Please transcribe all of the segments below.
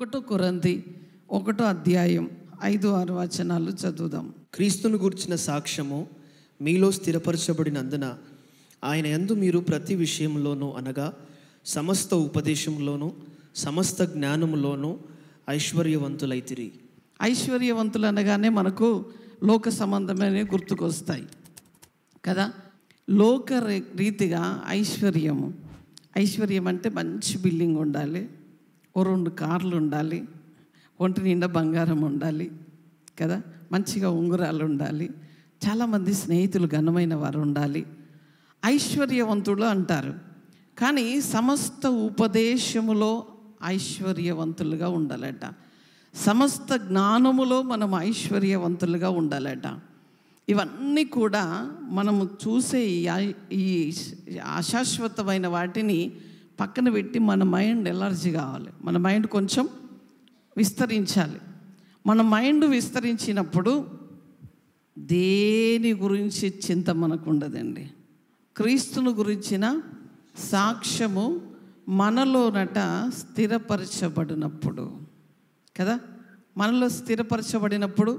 1 కొరింథీ 1:5-6 వచనాలు చదువుదాం. క్రీస్తును గూర్చిన సాక్ష్యము మీలో స్థిరపరచబడినందున ఆయన యందు మీరు ప్రతి విషయంలోనూ అనగా సమస్త ఉపదేశంలోనూ సమస్త జ్ఞానములోనూ ఐశ్వర్యవంతులైతిరి. ఐశ్వర్యవంతులు అనగానే మనకు లోక సంబంధమైన గుర్తుకొస్తాయి కదా. లోక రీతిగా ఐశ్వర్యం అంటే మంచి బిల్డింగ్ ఉండాలి, 2 కార్లు ఉండాలి, ఒంటి నిండా బంగారం ఉండాలి కదా, మంచిగా ఉంగరాలు ఉండాలి, చాలామంది స్నేహితులు ఘనమైన వారు ఉండాలి, ఐశ్వర్యవంతులు అంటారు. కానీ సమస్త ఉపదేశములో ఐశ్వర్యవంతులుగా ఉండాలట, సమస్త జ్ఞానములో మనం ఐశ్వర్యవంతులుగా ఉండాలట. ఇవన్నీ కూడా మనము చూసే ఈ అశాశ్వతమైన వాటిని పక్కన పెట్టి మన మైండ్ ఎలర్జీ కావాలి, మన మైండ్ కొంచెం విస్తరించాలి. మన మైండ్ విస్తరించినప్పుడు దేని గురించి చింత మనకు ఉండదండి. క్రీస్తును గురించిన సాక్ష్యము మనలోనట స్థిరపరచబడినప్పుడు కదా, మనలో స్థిరపరచబడినప్పుడు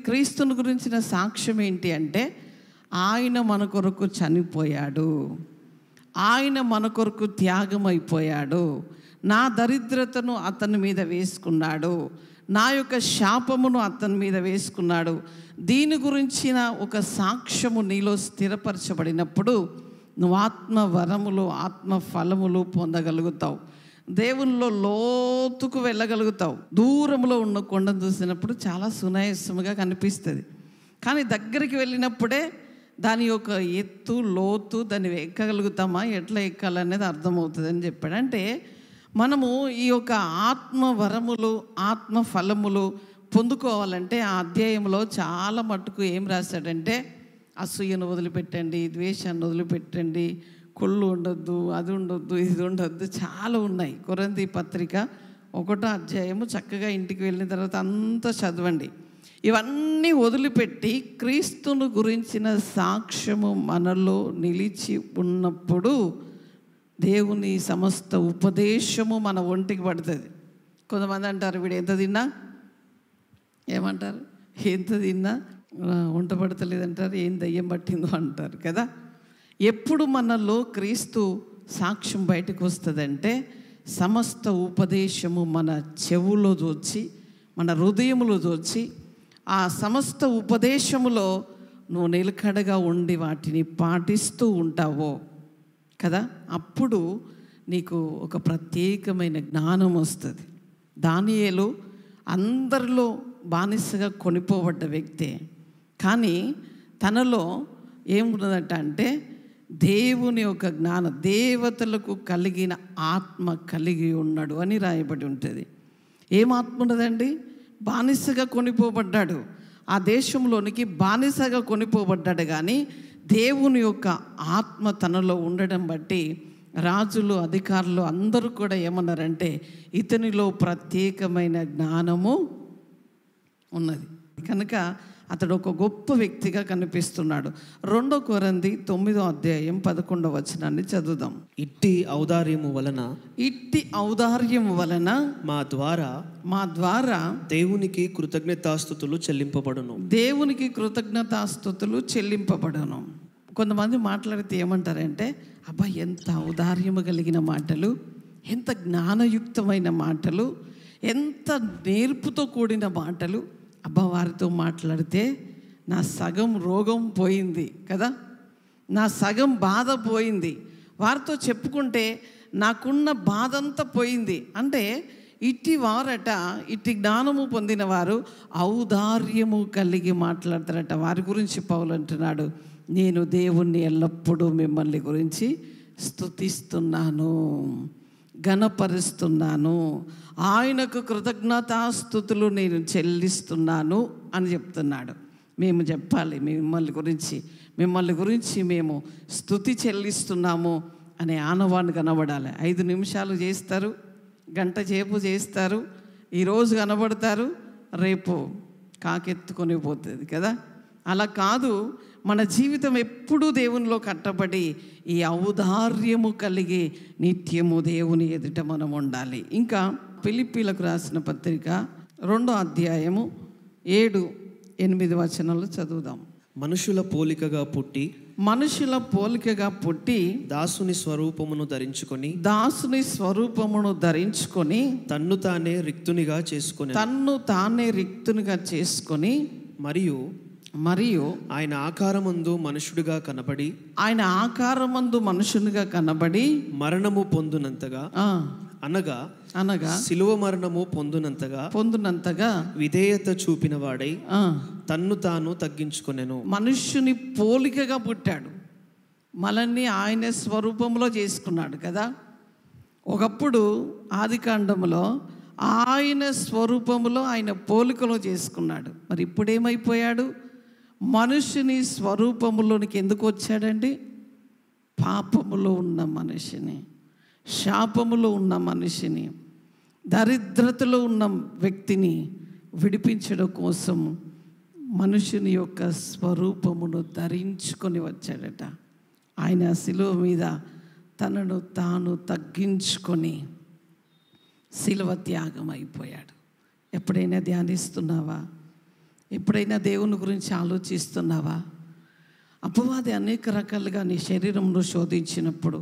క్రీస్తుని గురించిన సాక్ష్యం ఏంటి అంటే ఆయన మన కొరకు చనిపోయాడు, ఆయన మన కొరకు త్యాగమైపోయాడు, నా దరిద్రతను అతని మీద వేసుకున్నాడు, నా యొక్క శాపమును అతని మీద వేసుకున్నాడు. దీని గురించిన ఒక సాక్ష్యము నీలో స్థిరపరచబడినప్పుడు నువ్వు ఆత్మ వరములు ఆత్మ ఫలములు పొందగలుగుతావు, దేవునిలో లోతుకు వెళ్ళగలుగుతావు. దూరంలో ఉన్న కొండను చూసినప్పుడు చాలా సునాయాసముగా కనిపిస్తుంది, కానీ దగ్గరికి వెళ్ళినప్పుడే దాని యొక్క ఎత్తు లోతు దాన్ని ఎక్కగలుగుతామా, ఎట్లా ఎక్కాలనేది అర్థమవుతుంది అని చెప్పాడు. అంటే మనము ఈ యొక్క ఆత్మ వరములు ఆత్మ ఫలములు పొందుకోవాలంటే ఆ అధ్యాయంలో చాలా మట్టుకు ఏం రాశాడంటే అసూయను వదిలిపెట్టండి, ద్వేషాన్ని వదిలిపెట్టండి, కొళ్ళు ఉండొద్దు, అది ఉండొద్దు, ఇది ఉండొద్దు, చాలా ఉన్నాయి. కొరింథీ పత్రిక 1వ అధ్యాయము చక్కగా ఇంటికి వెళ్ళిన తర్వాత అంతా చదవండి. ఇవన్నీ వదిలిపెట్టి క్రీస్తును గురించిన సాక్ష్యము మనలో నిలిచి ఉన్నప్పుడు దేవుని సమస్త ఉపదేశము మన ఒంటికి పడుతుంది. కొంతమంది అంటారు వీడు ఎంత తిన్నా ఏమంటారు, ఎంత తిన్నా వంట పడతలేదంటారు, ఏం దయ్యం పట్టిందో అంటారు కదా. ఎప్పుడు మనలో క్రీస్తు సాక్ష్యం బయటకు వస్తుందంటే సమస్త ఉపదేశము మన చెవులో దోచి మన హృదయములో దోచి ఆ సమస్త ఉపదేశములో నువ్వు నిలకడగా ఉండి వాటిని పాటిస్తూ ఉంటావో కదా, అప్పుడు నీకు ఒక ప్రత్యేకమైన జ్ఞానం వస్తుంది. దానియేలు అందరిలో బానిసగా కొనిపోబడ్డ వ్యక్తే, కానీ తనలో ఏమున్నదట అంటే దేవుని యొక్క జ్ఞానం, దేవతలకు కలిగిన ఆత్మ కలిగి ఉన్నాడు అని రాయబడి ఉంటుంది. ఏం ఆత్మ ఉన్నదండి? బానిసగా కొనిపోబడ్డాడు, ఆ దేశంలోనికి బానిసగా కొనిపోబడ్డాడు, కానీ దేవుని యొక్క ఆత్మ తనలో ఉండడం బట్టి రాజులు అధికారులు అందరూ కూడా ఏమన్నారంటే ఇతనిలో ప్రత్యేకమైన జ్ఞానము ఉన్నది కనుక అతడు ఒక గొప్ప వ్యక్తిగా కనిపిస్తున్నాడు. 2 కొరింథీ 9వ అధ్యాయం 11వ వచనాన్ని చదువుదాం. ఇట్టి ఔదార్యము వలన మా ద్వారా దేవునికి కృతజ్ఞతాస్తుతులు చెల్లింపబడును. కొంతమంది మాట్లాడితే ఏమంటారంటే అబ్బా ఎంత ఔదార్యము కలిగిన మాటలు, ఎంత జ్ఞానయుక్తమైన మాటలు, ఎంత నేర్పుతో కూడిన మాటలు, అబ్బా వారితో మాట్లాడితే నా సగం రోగం పోయింది కదా, నా సగం బాధ పోయింది, వారితో చెప్పుకుంటే నాకున్న బాధ అంతా పోయింది అంటే ఇట్టి జ్ఞానము పొందిన వారు ఔదార్యము కలిగి మాట్లాడతారట. వారి గురించి పౌలు అంటున్నాడు, నేను దేవుణ్ణి ఎల్లప్పుడూ మిమ్మల్ని గురించి స్తుతిస్తున్నాను, ఘనపరుస్తున్నాను, ఆయనకు కృతజ్ఞతాస్తుతులు నేను చెల్లిస్తున్నాను అని చెప్తున్నాడు. మేము చెప్పాలి మిమ్మల్ని గురించి మేము స్తుతి చెల్లిస్తున్నాము అనే ఆనవాన్ని కనబడాలి. 5 నిమిషాలు చేస్తారు, గంట సేపు చేస్తారు, ఈరోజు కనబడతారు, రేపు కాకెత్తుకొని పోతుంది కదా. అలా కాదు, మన జీవితం ఎప్పుడూ దేవునిలో కట్టబడి ఈ ఔదార్యము కలిగి నిత్యము దేవుని ఎదుట మనం ఉండాలి. ఇంకా ఫిలిప్పీలకు రాసిన పత్రిక 2వ అధ్యాయము 7-8 వచనాలు చదువుదాం. మనుషుల పోలికగా పుట్టి దాసుని స్వరూపమును ధరించుకొని తన్ను తానే రిక్తునిగా చేసుకొని మరియు ఆయన ఆకారమందు మనుషునిగా కనబడి మరణము పొందునంతగా అనగా శిలువ మరణము పొందునంతగా విధేయత చూపిన వాడై తన్ను తాను తగ్గించుకొనెను. మనుష్యుని పోలికగా పుట్టాడు, మనల్ని ఆయన స్వరూపంలో చేసుకున్నాడు కదా. ఒకప్పుడు ఆదికాండములో ఆయన స్వరూపములో ఆయన పోలికలో చేసుకున్నాడు. మరి ఇప్పుడేమైపోయాడు? మనుషుని స్వరూపములోనికి ఎందుకు వచ్చాడండి? పాపములో ఉన్న మనిషిని, శాపములో ఉన్న మనిషిని, దరిద్రతలో ఉన్న వ్యక్తిని విడిపించడం కోసం మనుషుని యొక్క స్వరూపమును ధరించుకొని వచ్చాడట. ఆయన శిలువ మీద తనను తాను తగ్గించుకొని శిలువ త్యాగం అయిపోయాడు. ఎప్పుడైనా ధ్యానిస్తున్నావా? ఎప్పుడైనా దేవుని గురించి ఆలోచిస్తున్నావా? అపవాది అనేక రకాలుగా నీ శరీరంలో శోధించినప్పుడు,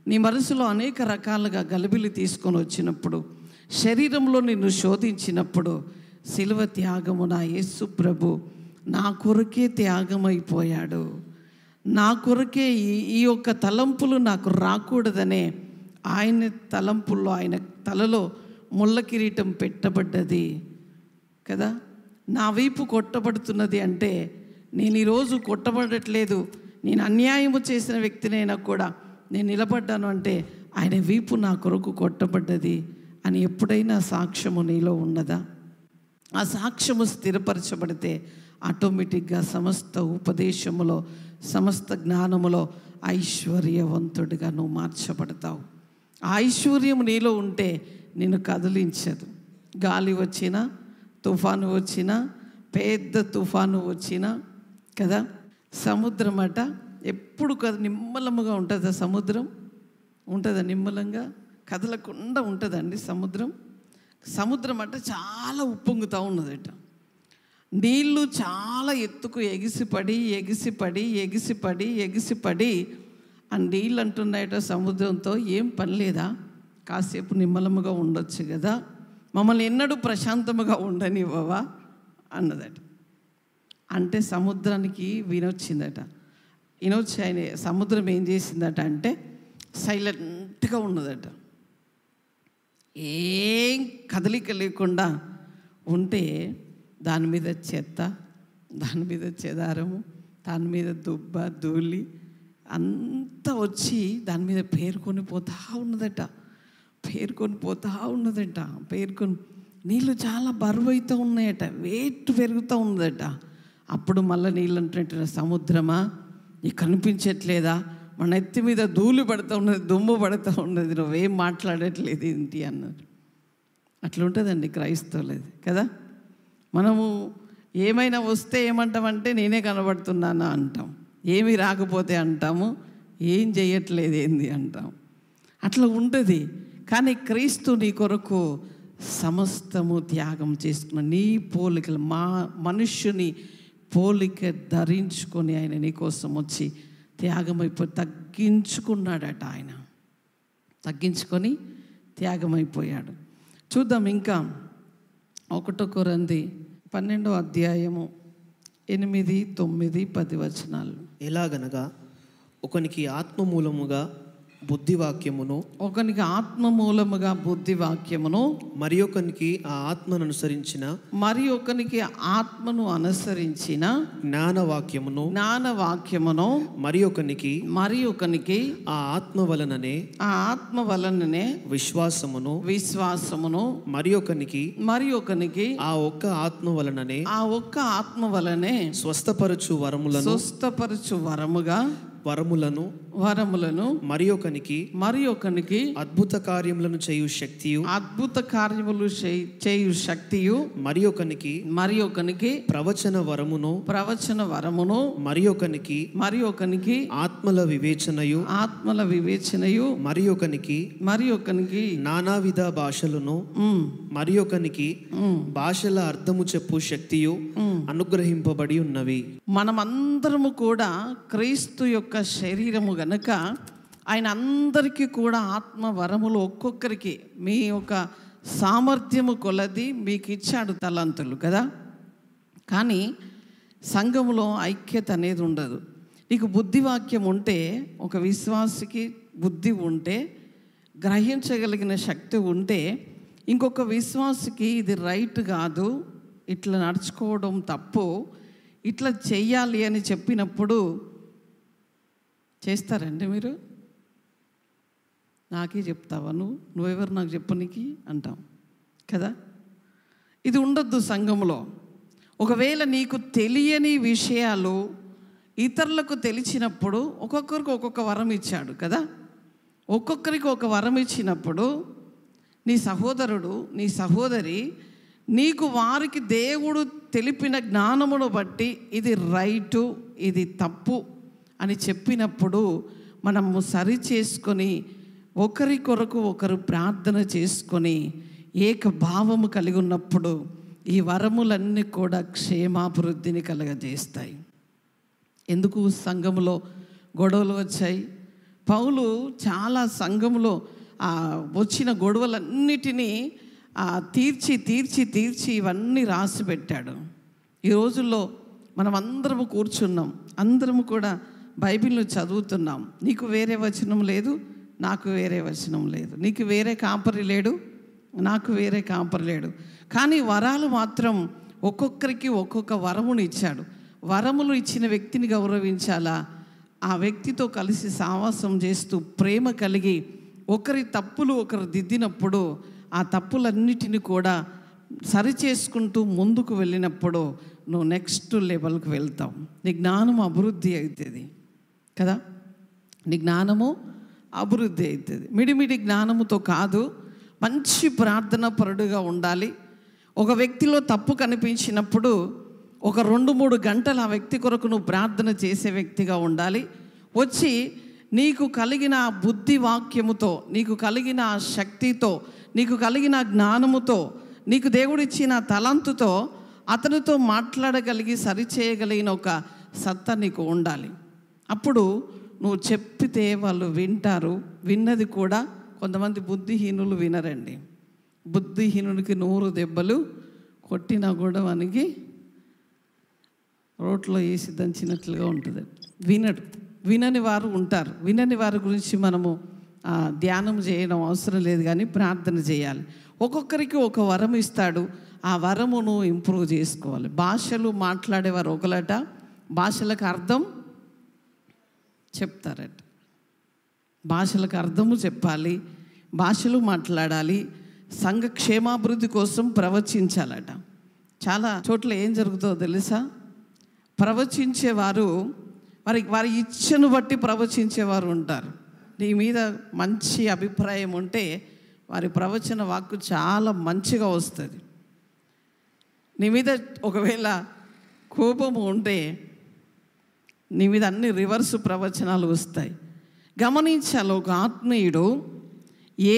నీ మనసులో అనేక రకాలుగా గలిబిలి తీసుకొని వచ్చినప్పుడు, శరీరంలో నిన్ను శోధించినప్పుడు, శిలువ త్యాగము నా యేసు ప్రభు నా కొరకే త్యాగమైపోయాడు, నా కొరకే ఈ యొక్క తలంపులు నాకు రాకూడదనే ఆయన తలంపుల్లో, ఆయన తలలో ముళ్ళ కిరీటం పెట్టబడ్డది కదా. నా వైపు కొట్టబడుతున్నది అంటే నేను ఈరోజు కొట్టబడట్లేదు, నేను అన్యాయము చేసిన వ్యక్తినైనా కూడా నేను నిలబడ్డాను అంటే ఆయన వీపు నా కొరకు కొట్టబడ్డది అని ఎప్పుడైనా సాక్ష్యము నీలో ఉన్నదా? ఆ సాక్ష్యము స్థిరపరచబడితే ఆటోమేటిక్గా సమస్త ఉపదేశములో, సమస్త జ్ఞానములో ఐశ్వర్యవంతుడిగా నువ్వు మార్చబడతావు. ఆ ఐశ్వర్యం నీలో ఉంటే నిన్ను కదిలించదు. గాలి వచ్చినా, తుఫాను వచ్చినా, పెద్ద తుఫాను వచ్చినా కదా. సముద్రం అట ఎప్పుడు నిమ్మలముగా ఉంటుందా? సముద్రం ఉంటుందా నిమ్మలంగా? కదలకుండా ఉంటుందండి సముద్రం. సముద్రం అంటే చాలా ఉప్పొంగుతూ ఉన్నదట. నీళ్ళు చాలా ఎత్తుకు ఎగిసిపడి ఆ నీళ్ళు అంటున్నాయట సముద్రంతో, ఏం పని లేదా, కాసేపు నిమ్మలముగా ఉండొచ్చు కదా, మమ్మల్ని ఎన్నడూ ప్రశాంతముగా ఉండనివ్వవా అన్నదట. అంటే సముద్రానికి వినొచ్చిందట. వినొచ్చి ఆయన సముద్రం ఏం చేసిందట అంటే సైలెంట్గా ఉన్నదట. ఏం కదలిక లేకుండా ఉంటే దాని మీద చెత్త, దాని మీద చెదారము, దాని మీద దుబ్బ ధూళి అంతా వచ్చి దాని మీద పేరుకొని పోతూ ఉన్నదట. నీళ్ళు చాలా బరువు అవుతూ ఉన్నాయట, వెయిట్ పెరుగుతూ ఉన్నదట. అప్పుడు మళ్ళీ నీళ్ళు అంటున్నట్టు, సముద్రమా నీకు కనిపించట్లేదా, మన ఎత్తి మీద ధూళి పడుతూ ఉన్నది, దుమ్ము పడుతూ ఉన్నది, నువ్వేం మాట్లాడట్లేదు ఏంటి అన్నారు. అట్లా ఉంటుందండి క్రైస్తవులది కదా. మనము ఏమైనా వస్తే ఏమంటామంటే నేనే కనబడుతున్నానా అంటాం, ఏమీ రాకపోతే అంటాము ఏం చేయట్లేదు ఏంది అంటాం. అట్లా ఉంటుంది. కానీ క్రీస్తు నీ కొరకు సమస్తము త్యాగం చేసుకున్న నీ పోలికలు, మనుష్యుని పోలిక ధరించుకొని ఆయన నీ కోసం వచ్చి త్యాగమైపోయి తగ్గించుకున్నాడట. ఆయన తగ్గించుకొని త్యాగమైపోయాడు. చూద్దాం ఇంకా 1 కొరింథీ 12వ అధ్యాయము 8, 9, 10 వచనాలు. ఎలాగనగా ఒకనికి ఆత్మ మూలముగా బుద్ధివాక్యమును, మరి ఒకనికి ఆ ఆత్మను అనుసరించిన జ్ఞానవాక్యమును, మరి ఒకనికి ఆ ఆత్మ వలననే విశ్వాసమును, మరి ఒకనికి ఆ ఒక్క ఆత్మ వలనే స్వస్థపరచు వరములను మరి ఒకనికి అద్భుత కార్యములను చేయు శక్తియు మరి ఒకనికి ప్రవచన వరమును మరి ఒకనికి ఆత్మల వివేచనయు మరి ఒకనికి నానావిధ భాషలను మరి ఒకనికి భాషల అర్థము చెప్పు శక్తియు అనుగ్రహింపబడి ఉన్నవి. మనమందరము కూడా క్రీస్తు యొక్క శరీరము గనుక ఆయన అందరికీ కూడా ఆత్మ వరములు ఒక్కొక్కరికి మీ యొక్క సామర్థ్యము కొలది మీకు ఇచ్చాడు తలంతులు కదా. కానీ సంఘములో ఐక్యత అనేది ఉండదు. నీకు బుద్ధివాక్యం ఉంటే, ఒక విశ్వాసికి బుద్ధి ఉంటే, గ్రహించగలిగిన శక్తి ఉంటే, ఇంకొక విశ్వాసికి ఇది రైట్ కాదు, ఇట్లా నడుచుకోవడం తప్పు, ఇట్లా చెయ్యాలి అని చెప్పినప్పుడు చేస్తారండి మీరు? నాకే చెప్తావా, నువ్వెవరు నాకు చెప్పనీకి అంటాం కదా. ఇది ఉండొద్దు సంఘంలో. ఒకవేళ నీకు తెలియని విషయాలు ఇతరులకు తెలిసినప్పుడు, ఒక్కొక్కరికి ఒక్కొక్క వరం ఇచ్చాడు కదా. ఒక్కొక్కరికి ఒక వరం ఇచ్చినప్పుడు నీ సహోదరుడు, నీ సహోదరి నీకు వారికి దేవుడు తెలిపిన జ్ఞానమును బట్టి ఇది రైటు, ఇది తప్పు అని చెప్పినప్పుడు మనము సరి చేసుకొని ఒకరి కొరకు ఒకరు ప్రార్థన చేసుకొని ఏకభావము కలిగి ఉన్నప్పుడు ఈ వరములన్నీ కూడా క్షేమాభివృద్ధిని కలగజేస్తాయి. ఎందుకు సంఘములో గొడవలు వచ్చాయి? పౌలు చాలా సంఘములో వచ్చిన గొడవలన్నిటినీ తీర్చి ఇవన్నీ రాసి పెట్టాడు. ఈ రోజుల్లో మనం అందరము కూర్చున్నాం, అందరము కూడా బైబిల్ను చదువుతున్నాం. నీకు వేరే వచనం లేదు, నాకు వేరే వచనం లేదు. నీకు వేరే కాపరి లేడు, నాకు వేరే కాపరి లేడు. కానీ వరాలు మాత్రం ఒక్కొక్కరికి ఒక్కొక్క వరమును ఇచ్చాడు. వరములు ఇచ్చిన వ్యక్తిని గౌరవించాలా, ఆ వ్యక్తితో కలిసి సావాసం చేస్తూ ప్రేమ కలిగి ఒకరి తప్పులు ఒకరు దిద్దినప్పుడు ఆ తప్పులన్నిటిని కూడా సరి చేసుకుంటూ ముందుకు వెళ్ళినప్పుడు నువ్వు నెక్స్ట్ లెవెల్కి వెళ్తావు. నీ జ్ఞానం అభివృద్ధి అవుతుంది కదా. నీ జ్ఞానము అభివృద్ధి అవుతుంది. మిడిమిడి జ్ఞానముతో కాదు, మంచి ప్రార్థన పరుడుగా ఉండాలి. ఒక వ్యక్తిలో తప్పు కనిపించినప్పుడు ఒక 2-3 గంటలు ఆ వ్యక్తి కొరకు నువ్వు ప్రార్థన చేసే వ్యక్తిగా ఉండాలి. వచ్చి నీకు కలిగిన బుద్ధి వాక్యముతో, నీకు కలిగిన శక్తితో, నీకు కలిగిన జ్ఞానముతో, నీకు దేవుడిచ్చిన తలంతుతో అతనితో మాట్లాడగలిగి సరిచేయగలిగిన ఒక సత్తా నీకు ఉండాలి. అప్పుడు నువ్వు చెప్పితే వాళ్ళు వింటారు. విన్నది కూడా కొంతమంది బుద్ధిహీనులు వినరండి. బుద్ధిహీనునికి 100 దెబ్బలు కొట్టినా కూడా వానికి రోట్లో వేసి దంచినట్లుగా ఉంటుంది. వినని వారు ఉంటారు. వినని వారి గురించి మనము ధ్యానం చేయడం అవసరం లేదు, కానీ ప్రార్థన చేయాలి. ఒక్కొక్కరికి ఒక వరం ఇస్తాడు, ఆ వరమును ఇంప్రూవ్ చేసుకోవాలి. భాషలు మాట్లాడేవారు ఒకలట, భాషలకు అర్థం చెప్తారట. భాషలకు అర్థము చెప్పాలి, భాషలు మాట్లాడాలి, సంఘ క్షేమాభివృద్ధి కోసం ప్రవచించాలట. చాలా చోట్ల ఏం జరుగుతుందో తెలుసా? ప్రవచించేవారు వారి ఇచ్చను బట్టి ప్రవచించేవారు ఉంటారు. నీ మీద మంచి అభిప్రాయం ఉంటే వారి ప్రవచన వాక్కు చాలా మంచిగా వస్తుంది. నీ మీద ఒకవేళ కోపము ఉంటే నీ మీద అన్ని రివర్స్ ప్రవచనాలు వస్తాయి. గమనించాలి, ఒక ఆత్మీయుడు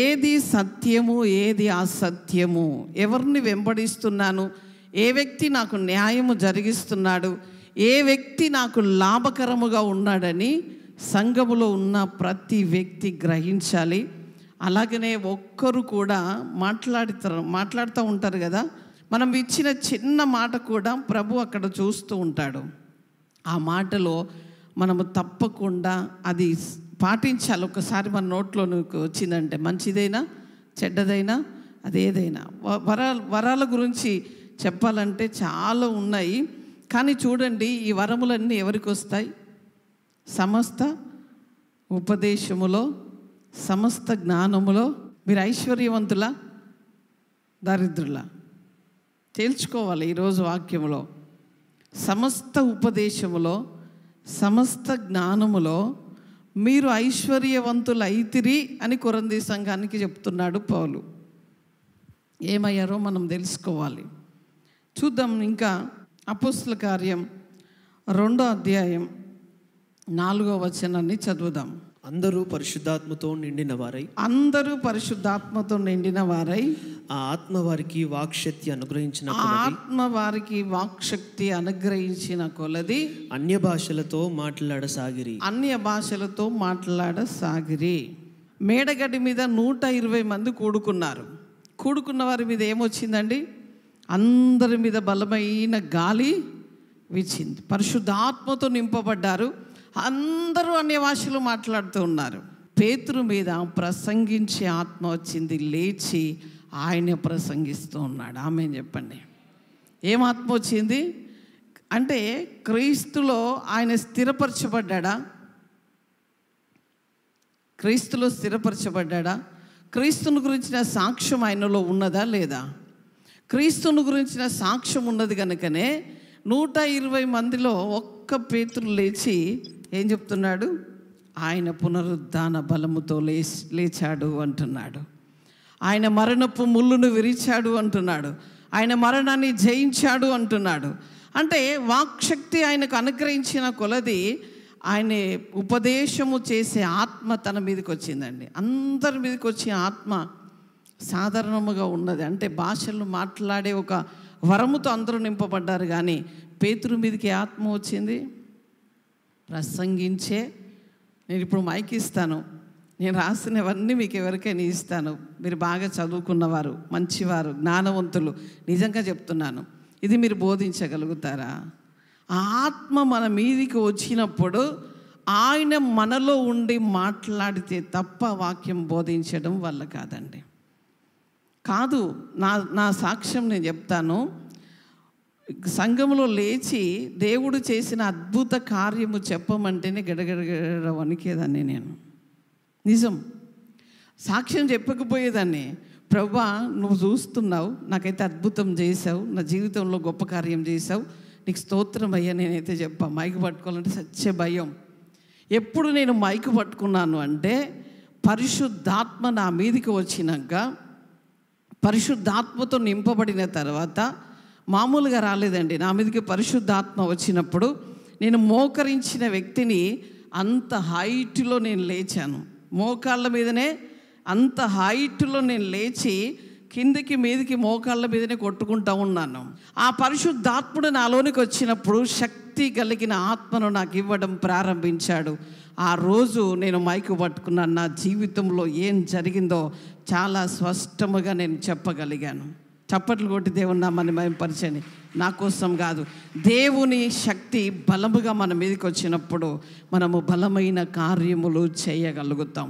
ఏది సత్యము ఏది అసత్యము, ఎవరిని వెంబడిస్తున్నాను, ఏ వ్యక్తి నాకు న్యాయము జరిగిస్తున్నాడు, ఏ వ్యక్తి నాకు లాభకరముగా ఉన్నాడని సంఘములో ఉన్న ప్రతి వ్యక్తి గ్రహించాలి. అలాగనే ఒక్కరు కూడా మాట్లాడుతూ ఉంటారు కదా. మనం ఇచ్చిన చిన్న మాట కూడా ప్రభు అక్కడ చూస్తూ ఉంటాడు. ఆ మాటలో మనము తప్పకుండా అది పాటించాలి. ఒకసారి మన నోట్లోకి వచ్చిందంటే, మంచిదైనా చెడ్డదైనా అదేదైనా. వరాల గురించి చెప్పాలంటే చాలా ఉన్నాయి. కానీ చూడండి, ఈ వరములన్నీ ఎవరికి వస్తాయి? సమస్త ఉపదేశములో, సమస్త జ్ఞానములో. మీరు ఐశ్వర్యవంతుల దరిద్రుల తేల్చుకోవాలి ఈరోజు వాక్యములో. సమస్త ఉపదేశములో, సమస్త జ్ఞానములో మీరు ఐశ్వర్యవంతులు అయితిరి అని కొరింథీ సంఘానికి చెప్తున్నాడు పౌలు. ఏమయ్యారో మనం తెలుసుకోవాలి. చూద్దాం. ఇంకా అపోస్తల కార్యం 2వ అధ్యాయం 4వ వచనాన్ని చదువుదాం. అందరూ పరిశుద్ధాత్మతో నిండిన వారై ఆ ఆత్మ వారికి వాక్శక్తి అనుగ్రహించిన కొలది అన్య భాషలతో మాట్లాడసాగిరి. మేడగడ్డి మీద 120 మంది కూడుకున్న వారి మీద ఏమొచ్చిందండి? అందరి మీద బలమైన గాలి వీచింది. పరిశుద్ధాత్మతో నింపబడ్డారు. అందరూ అన్య భాషలు మాట్లాడుతూ ఉన్నారు. పేతురు మీద ప్రసంగించే ఆత్మ వచ్చింది. లేచి ఆయన ప్రసంగిస్తూ ఉన్నాడు. ఆమేన్ చెప్పండి. ఏం ఆత్మ వచ్చింది అంటే క్రీస్తులో ఆయన స్థిరపరచబడ్డా? క్రీస్తుని గురించిన సాక్ష్యం ఆయనలో ఉన్నదా లేదా? క్రీస్తుని గురించిన సాక్ష్యం ఉన్నది కనుకనే 120 మందిలో ఒక్క పేతురు లేచి ఏం చెప్తున్నాడు? ఆయన పునరుద్ధాన బలముతో లేచాడు అంటున్నాడు. ఆయన మరణపు ముళ్ళును విరిచాడు అంటున్నాడు. ఆయన మరణాన్ని జయించాడు అంటున్నాడు. అంటే వాక్శక్తి ఆయనకు అనుగ్రహించిన కొలది ఆయన ఉపదేశము చేసే ఆత్మ తన మీదకి వచ్చిందండి. అందరి మీదకి వచ్చే ఆత్మ సాధారణముగా ఉన్నది. అంటే భాషలు మాట్లాడే ఒక వరముతో అందరూ నింపబడ్డారు. కానీ పేతురు మీదకి ఆత్మ వచ్చింది ప్రసంగించే. నేను ఇప్పుడు మైక్ ఇస్తాను. నేను రాసినవన్నీ మీకు ఎవరికైనా ఇస్తాను. మీరు బాగా చదువుకున్నవారు, మంచివారు, జ్ఞానవంతులు. నిజంగా చెప్తున్నాను, ఇది మీరు బోధించగలుగుతారా? ఆ ఆత్మ మన మీదికి వచ్చినప్పుడు ఆయన మనలో ఉండి మాట్లాడితే తప్ప వాక్యం బోధించడం వల్ల కాదండి. కాదు, నా సాక్ష్యం నేను చెప్తాను. సంఘంలో లేచి దేవుడు చేసిన అద్భుత కార్యము చెప్పమంటేనే గడగడ వణికేదాన్ని నేను. నిజం. సాక్ష్యం చెప్పకపోయేదాన్ని. ప్రభువా, నువ్వు చూస్తున్నావు, నాకైతే అద్భుతం చేసావు, నా జీవితంలో గొప్ప కార్యం చేసావు, నీకు స్తోత్రం అయ్యా. నేనైతే చెప్పా. మైకు పట్టుకోవాలంటే సచ్చే భయం. ఎప్పుడు నేను మైకు పట్టుకున్నాను అంటే పరిశుద్ధాత్మ నా మీదికి వచ్చినాక, పరిశుద్ధాత్మతో నింపబడిన తర్వాత, మామూలుగా రాలేదండి. నా మీదకి పరిశుద్ధాత్మ వచ్చినప్పుడు నేను మోకరించిన వ్యక్తిని అంత హైట్లో నేను లేచాను. మోకాళ్ళ మీదనే అంత హైట్లో నేను లేచి కిందికి మీదికి మోకాళ్ళ మీదనే కొట్టుకుంటూ ఉన్నాను. ఆ పరిశుద్ధాత్ముడు నాలోనికి వచ్చినప్పుడు శక్తి కలిగిన ఆత్మను నాకు ఇవ్వడం ప్రారంభించాడు. ఆ రోజు నేను మైకు పట్టుకున్నాను. నా జీవితంలో ఏం జరిగిందో చాలా స్పష్టముగా నేను చెప్పగలిగాను. చప్పట్లు కొట్టి దేవుని నామాన్ని మహిమపరచండి. నా కోసం కాదు, దేవుని శక్తి బలముగా మన మీదకి వచ్చినప్పుడు మనము బలమైన కార్యములు చేయగలుగుతాం.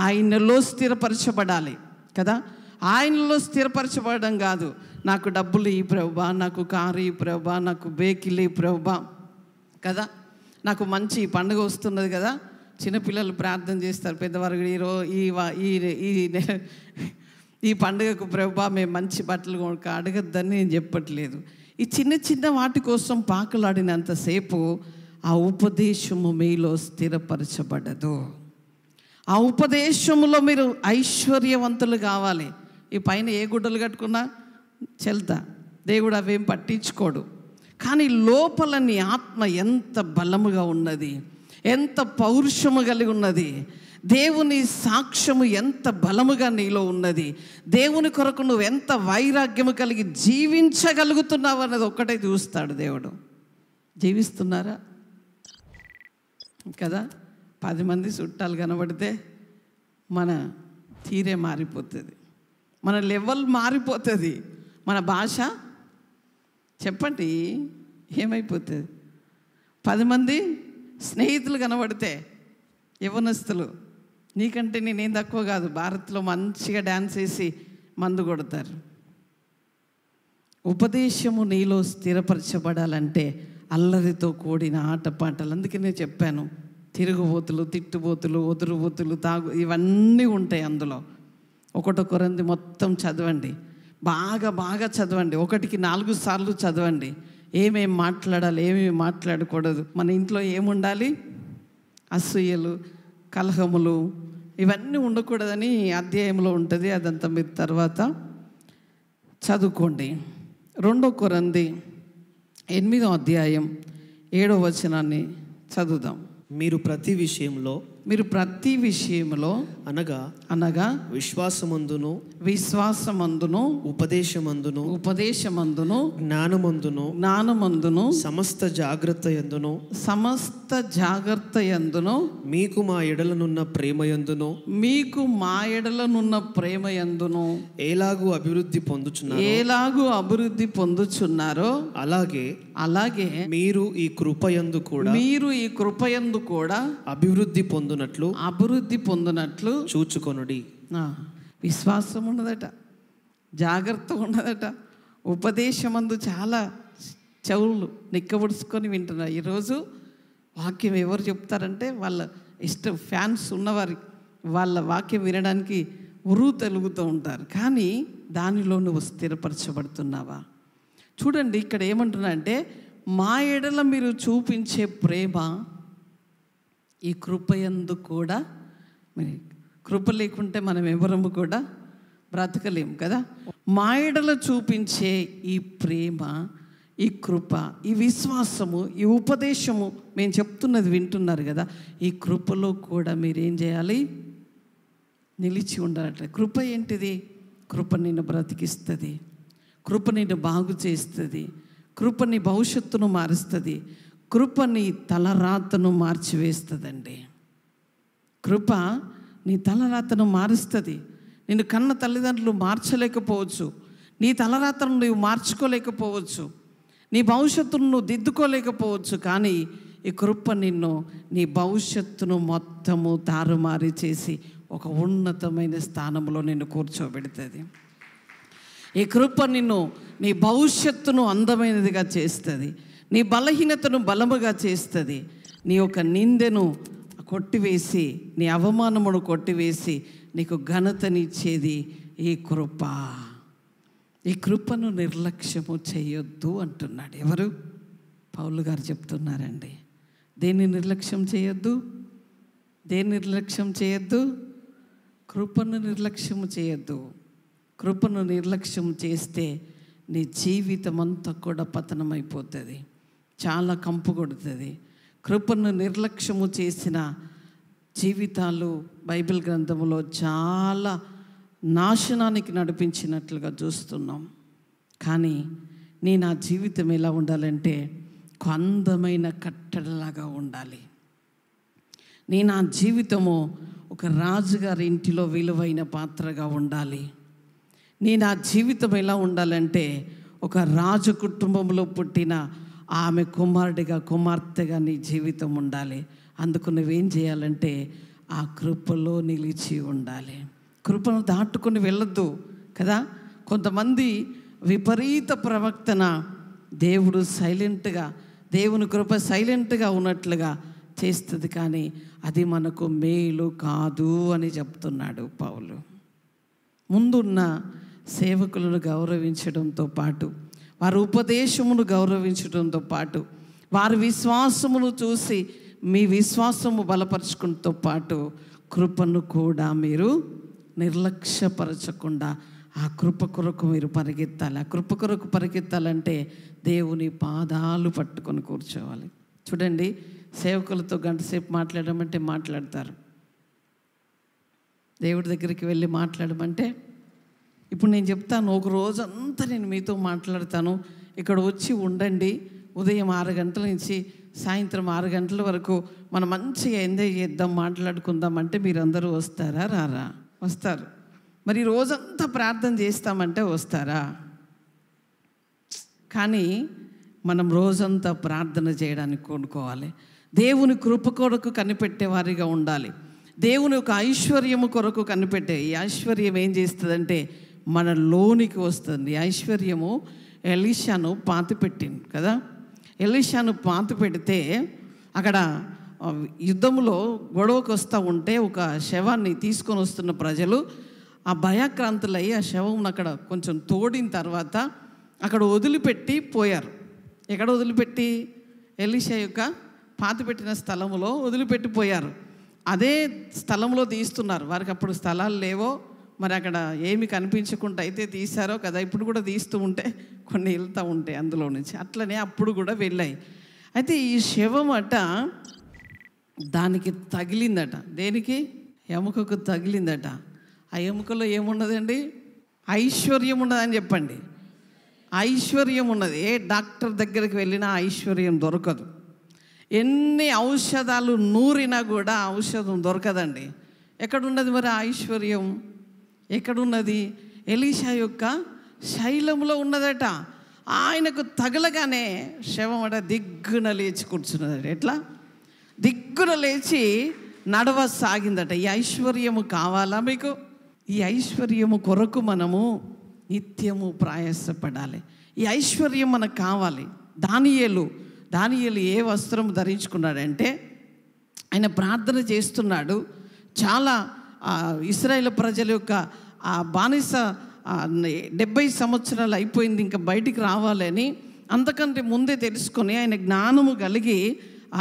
ఆయనలో స్థిరపరచబడాలి కదా. ఆయనలో స్థిరపరచబడడం కాదు, నాకు డబ్బులు ఈ ప్రభువా, నాకు కారు ఈ ప్రభువా, నాకు బేకిలి ప్రభువా కదా, నాకు మంచి పండుగ వస్తున్నది కదా. చిన్నపిల్లలు ప్రార్థన చేస్తారు, పెద్దవారు ఈ పండుగకు ప్రభువా మేము మంచి బట్టలు అడగద్దని నేను చెప్పట్లేదు. ఈ చిన్న చిన్న వాటి కోసం పాకులాడినంతసేపు ఆ ఉపదేశము మీలో స్థిరపరచబడదు. ఆ ఉపదేశములో మీరు ఐశ్వర్యవంతులు కావాలి. ఈ పైన ఏ గుడ్డలు కట్టుకున్నా చెల్తా, దేవుడు అవేం పట్టించుకోడు. కానీ లోపల నీ ఆత్మ ఎంత బలముగా ఉన్నది, ఎంత పౌరుషము కలిగి ఉన్నది, దేవుని సాక్ష్యము ఎంత బలముగా నీలో ఉన్నది, దేవుని కొరకు నువ్వు ఎంత వైరాగ్యము కలిగి జీవించగలుగుతున్నావు అన్నది ఒక్కటే చూస్తాడు దేవుడు. జీవిస్తున్నారా కదా. 10 మంది చుట్టాలు కనబడితే మన తీరే మారిపోతుంది, మన లెవెల్ మారిపోతుంది, మన భాష చెప్పండి ఏమైపోతుంది. 10 మంది స్నేహితులు కనబడితే యవ్వనస్తులు, నీకంటే నేనేం తక్కువ కాదు, భారత్లో మంచిగా డ్యాన్స్ వేసి మందు కొడతారు. ఉపదేశము నీలో స్థిరపరచబడాలంటే అల్లరితో కూడిన ఆటపాటలు. అందుకే నేను చెప్పాను, తిరుగుబోతులు, తిట్టుబోతులు, ఒదురుబోతులు, ఇవన్నీ ఉంటాయి అందులో. 1 కొరింథీ మొత్తం చదవండి, బాగా చదవండి. 1కి 4 సార్లు చదవండి. ఏమేమి మాట్లాడాలి, ఏమేమి మాట్లాడకూడదు, మన ఇంట్లో ఏముండాలి, అసూయలు, కలహములు ఇవన్నీ ఉండకూడదని అధ్యాయంలో ఉంటుంది. అదంతా మీరు తర్వాత చదువుకోండి. 2 కొరింథీ 8వ అధ్యాయం 7వ వచనాన్ని చదువుదాం. మీరు ప్రతి విషయంలో అనగా విశ్వాసమందును ఉపదేశమందును జ్ఞానమందును సమస్త జాగ్రత్త యందును మీకు మా ఎడలనున్న ప్రేమ యందును ఎలాగూ అభివృద్ధి పొందుచున్నారో అలాగే మీరు ఈ కృపయందు కూడా అభివృద్ధి పొందునట్లు చూచుకొనుడి. విశ్వాసం ఉన్నదట, జాగ్రత్త ఉన్నదట, ఉపదేశమందు చాలా చెవులు నిక్కబుడుచుకొని వింటున్నారు. ఈరోజు వాక్యం ఎవరు చెప్తారంటే వాళ్ళ ఇష్టం, ఫ్యాన్స్ ఉన్నవారి వాళ్ళ వాక్యం వినడానికి తెలుగుతూ ఉంటారు. కానీ దానిలో నువ్వు స్థిరపరచబడుతున్నావా? చూడండి ఇక్కడ ఏమంటున్నా అంటే, మా ఎడల మీరు చూపించే ప్రేమ ఈ కృపయందు కూడా, మరి కృప లేకుంటే మనం ఎవరము కూడా బ్రతకలేము కదా. మా ఎడల చూపించే ఈ ప్రేమ, ఈ కృప, ఈ విశ్వాసము, ఈ ఉపదేశము మేము చెప్తున్నది వింటున్నారు కదా, ఈ కృపలో కూడా మీరేం చేయాలి? నిలిచి ఉండాలట. కృప ఏంటిది? కృప నిన్ను బ్రతికిస్తుంది, కృప నిన్ను బాగు చేస్తుంది, కృప నీ భవిష్యత్తును మారుస్తుంది, కృప నీ తలరాతను మార్చివేస్తుందండి. కృప నీ తలరాతను మారుస్తుంది. నిన్ను కన్న తల్లిదండ్రులు మార్చలేకపోవచ్చు, నీ తలరాతను నువ్వు మార్చుకోలేకపోవచ్చు, నీ భవిష్యత్తును నువ్వు దిద్దుకోలేకపోవచ్చు. కానీ ఈ కృప నిన్ను, నీ భవిష్యత్తును మొత్తము తారుమారి చేసి ఒక ఉన్నతమైన స్థానంలో నిన్ను కూర్చోబెడుతుంది. ఈ కృప నిన్ను, నీ భవిష్యత్తును అందమైనదిగా చేస్తుంది, నీ బలహీనతను బలముగా చేస్తుంది, నీ యొక్క నిందెను కొట్టివేసి, నీ అవమానమును కొట్టివేసి నీకు ఘనతనిచ్చేది ఈ కృప. ఈ కృపను నిర్లక్ష్యము చేయొద్దు అంటున్నాడు. ఎవరు? పౌలు గారు చెప్తున్నారండి. దేన్ని నిర్లక్ష్యం చేయొద్దు? కృపను నిర్లక్ష్యము చేయొద్దు. కృపను నిర్లక్ష్యం చేస్తే నీ జీవితం అంతా కూడా పతనమైపోతుంది, చాలా కంపు కొడుతుంది. కృపను నిర్లక్ష్యము చేసిన జీవితాలు బైబిల్ గ్రంథంలో చాలా నాశనానికి నడిపించినట్లుగా చూస్తున్నాం. కానీ నా జీవితం ఎలా ఉండాలంటే అందమైన కట్టడలాగా ఉండాలి. నా జీవితము ఒక రాజుగారి ఇంటిలో విలువైన పాత్రగా ఉండాలి. నా జీవితం ఎలా ఉండాలంటే ఒక రాజు కుటుంబంలో పుట్టిన ఆమె కుమార్తెగా నీ జీవితం ఉండాలి. అందుకు నువ్వేం చేయాలంటే ఆ కృపలో నిలిచి ఉండాలి. కృపను దాటుకొని వెళ్ళొద్దు కదా. కొంతమంది విపరీత ప్రవక్తన దేవుడు సైలెంట్గా, దేవుని కృప సైలెంట్గా ఉన్నట్లుగా చేస్తుంది, కానీ అది మనకు మేలు కాదు అని చెప్తున్నాడు పౌలు. ముందున్న సేవకులను గౌరవించడంతో పాటు, వారి ఉపదేశమును గౌరవించడంతో పాటు, వారి విశ్వాసమును చూసి మీ విశ్వాసము బలపరచుకుంటూ పాటు కృపను కూడా మీరు నిర్లక్ష్యపరచకుండా ఆ కృప కొరకు మీరు పరిగెత్తాలి. ఆ కృప కొరకు పరిగెత్తాలంటే దేవుని పాదాలు పట్టుకొని కూర్చోవాలి. చూడండి, సేవకులతో గంటసేపు మాట్లాడమంటే మాట్లాడతారు, దేవుడి దగ్గరికి వెళ్ళి మాట్లాడమంటే, ఇప్పుడు నేను చెప్తాను, ఒక రోజంతా నేను మీతో మాట్లాడతాను, ఇక్కడ వచ్చి ఉండండి, ఉదయం 6 గంటల నుంచి సాయంత్రం 6 గంటల వరకు మనం మంచిగా ఎంజాయ్ చేద్దాం, మాట్లాడుకుందాం అంటే మీరందరూ వస్తారా? రారా? వస్తారు. మరి రోజంతా ప్రార్థన చేస్తామంటే వస్తారా? కానీ మనం రోజంతా ప్రార్థన చేయడానికి కొనుక్కోవాలి. దేవుని కృప కొరకు కనిపెట్టేవారిగా ఉండాలి. దేవుని యొక్క ఐశ్వర్యము కొరకు కనిపెట్టే, ఈ ఐశ్వర్యం ఏం చేస్తుందంటే మన లోనికి వస్తుంది. ఐశ్వర్యము ఎలీషాను పాతిపెట్టింది కదా. ఎలీషాను పాతి పెడితే అక్కడ యుద్ధంలో గొడవకు వస్తూ ఉంటే ఒక శవాన్ని తీసుకొని వస్తున్న ప్రజలు ఆ భయాక్రాంతులయ్యి ఆ శవం అక్కడ కొంచెం తోడిన తర్వాత అక్కడ వదిలిపెట్టి పోయారు. ఎక్కడ వదిలిపెట్టి? ఎలీషా యొక్క పాతిపెట్టిన స్థలంలో వదిలిపెట్టిపోయారు. అదే స్థలంలో తీస్తున్నారు. వారికి అప్పుడు స్థలాలు లేవో మరి అక్కడ ఏమి కనిపించకుండా అయితే తీశారో కదా, ఇప్పుడు కూడా తీస్తూ ఉంటే కొన్ని వెళ్తూ ఉంటాయి అందులో నుంచి. అట్లనే అప్పుడు కూడా వెళ్ళాయి. అయితే ఈ శవం అట దానికి తగిలిందట. దేనికి? ఎముకకు తగిలిందట. ఆ ఎముకలో ఏమున్నదండి? ఐశ్వర్యం ఉన్నదని చెప్పండి. ఐశ్వర్యం ఉన్నది. ఏ డాక్టర్ దగ్గరికి వెళ్ళినా ఐశ్వర్యం దొరకదు. ఎన్ని ఔషధాలు నూరినా కూడా ఔషధం దొరకదండి. ఎక్కడున్నది మరి ఐశ్వర్యం? ఎక్కడున్నది? ఎలీషా యొక్క శైలంలో ఉన్నదట. ఆయనకు తగలగానే శవం అట దిగ్గున లేచి కూర్చున్నదట. ఎట్లా? దిగ్గున లేచి నడవసాగిందట. ఈ ఐశ్వర్యము కావాలా మీకు? ఈ ఐశ్వర్యము కొరకు మనము నిత్యము ప్రయాసపడాలి. ఈ ఐశ్వర్యం మనకు కావాలి. దానియేలు ఏ వస్త్రం ధరించుకున్నాడంటే, ఆయన ప్రార్థన చేస్తున్నాడు. చాలా ఇశ్రాయేలు ప్రజల యొక్క బానిస 70 సంవత్సరాలు అయిపోయింది, ఇంకా బయటికి రావాలని అంతకంటే ముందే తెలుసుకొని ఆయన జ్ఞానము కలిగి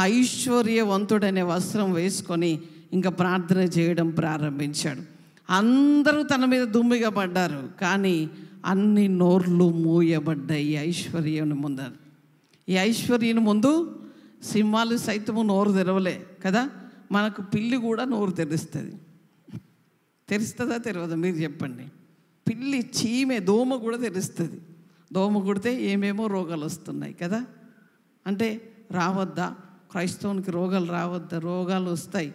ఐశ్వర్యవంతుడనే వస్త్రం వేసుకొని ఇంకా ప్రార్థన చేయడం ప్రారంభించాడు. అందరూ తన మీద దుమ్మిగా పడ్డారు, కానీ అన్ని నోర్లు మూయబడ్డాయి ఈ ఐశ్వర్యం ముందర. ఈ ఐశ్వర్యం ముందు సింహాలు సైతము నోరు తెరవలే కదా. మనకు పిల్లి కూడా నోరు తెరుస్తుందా? తెరవదా? మీరు చెప్పండి. పిల్లి, చీమె, దోమ కూడా తెరుస్తుంది. దోమ కుడితే ఏమేమో రోగాలు వస్తున్నాయి కదా. అంటే రావద్దా? క్రైస్తవునికి రోగాలు రావద్దా? రోగాలు వస్తాయి,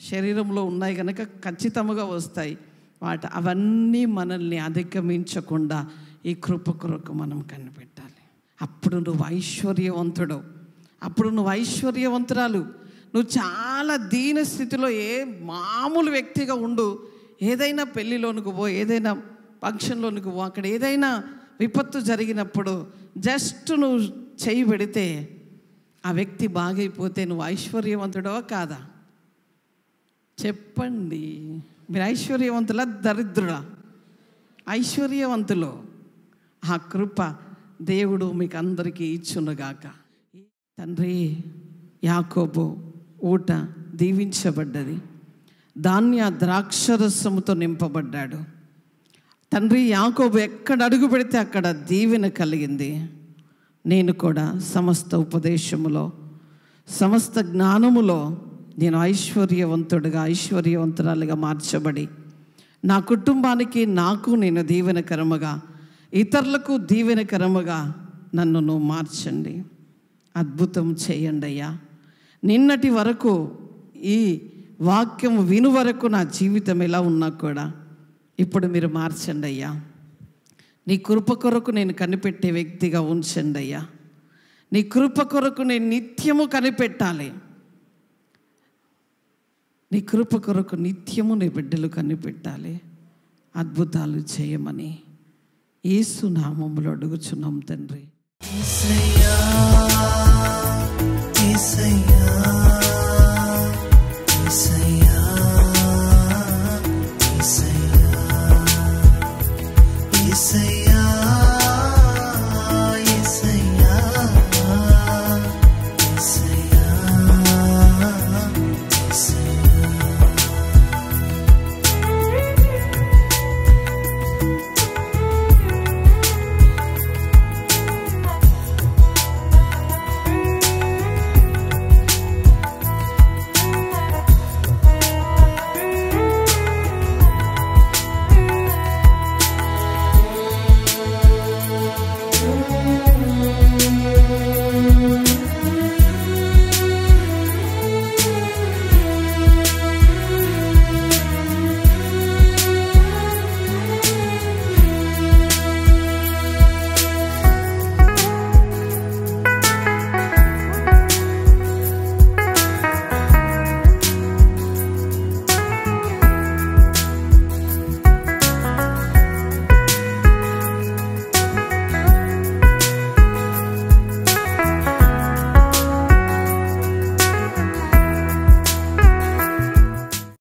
శరీరంలో ఉన్నాయి కనుక ఖచ్చితంగా వస్తాయి. అవన్నీ మనల్ని అధిగమించకుండా ఈ కృప కొరకు మనం కనిపెట్టాలి. అప్పుడు నువ్వు ఐశ్వర్యవంతుడు, అప్పుడు నువ్వు ఐశ్వర్యవంతురాలు. నువ్వు చాలా దీన స్థితిలో మామూలు వ్యక్తిగా ఉండు. ఏదైనా పెళ్ళిలోనికి పో, ఏదైనా ఫంక్షన్లోనికి పో, అక్కడ ఏదైనా విపత్తు జరిగినప్పుడు జస్ట్ నువ్వు చేయి పెడితే ఆ వ్యక్తి బాగైపోతే నువ్వు ఐశ్వర్యవంతుడో కాదా? చెప్పండి. మీరు ఐశ్వర్యవంతుల దరిద్రుడా? ఐశ్వర్యవంతులు. ఆ కృప దేవుడు మీకు అందరికీ ఇచ్చునుగాక. తండ్రి, యాకోబు ఊట దీవించబడ్డది, ధాన్య ద్రాక్షరసముతో నింపబడ్డాడు. తండ్రి, యాకోబు ఎక్కడ అడుగు పెడితే అక్కడ దీవెన కలిగింది. నేను కూడా సమస్త ఉపదేశములో, సమస్త జ్ఞానములో నేను ఐశ్వర్యవంతురాలుగా మార్చబడి నా కుటుంబానికి, నాకు నేను దీవెనకరముగా, ఇతరులకు దీవెనకరముగా నన్ను నువ్వు మార్చండి. అద్భుతం చేయండి అయ్యా. నిన్నటి వరకు ఈ వాక్యం విను వరకు నా జీవితం ఎలా ఉన్నా కూడా ఇప్పుడు మీరు మార్చండి అయ్యా. నీ కృప కొరకు నేను కనిపెట్టే వ్యక్తిగా ఉంచండి అయ్యా. నీ కృప కొరకు నేను నిత్యము కనిపెట్టాలి. నీ కృప కొరకు నిత్యము నీ బిడ్డలు కనిపెట్టాలి. అద్భుతాలు చేయమని యేసు నామములో అడుగుచున్నాం తండ్రి.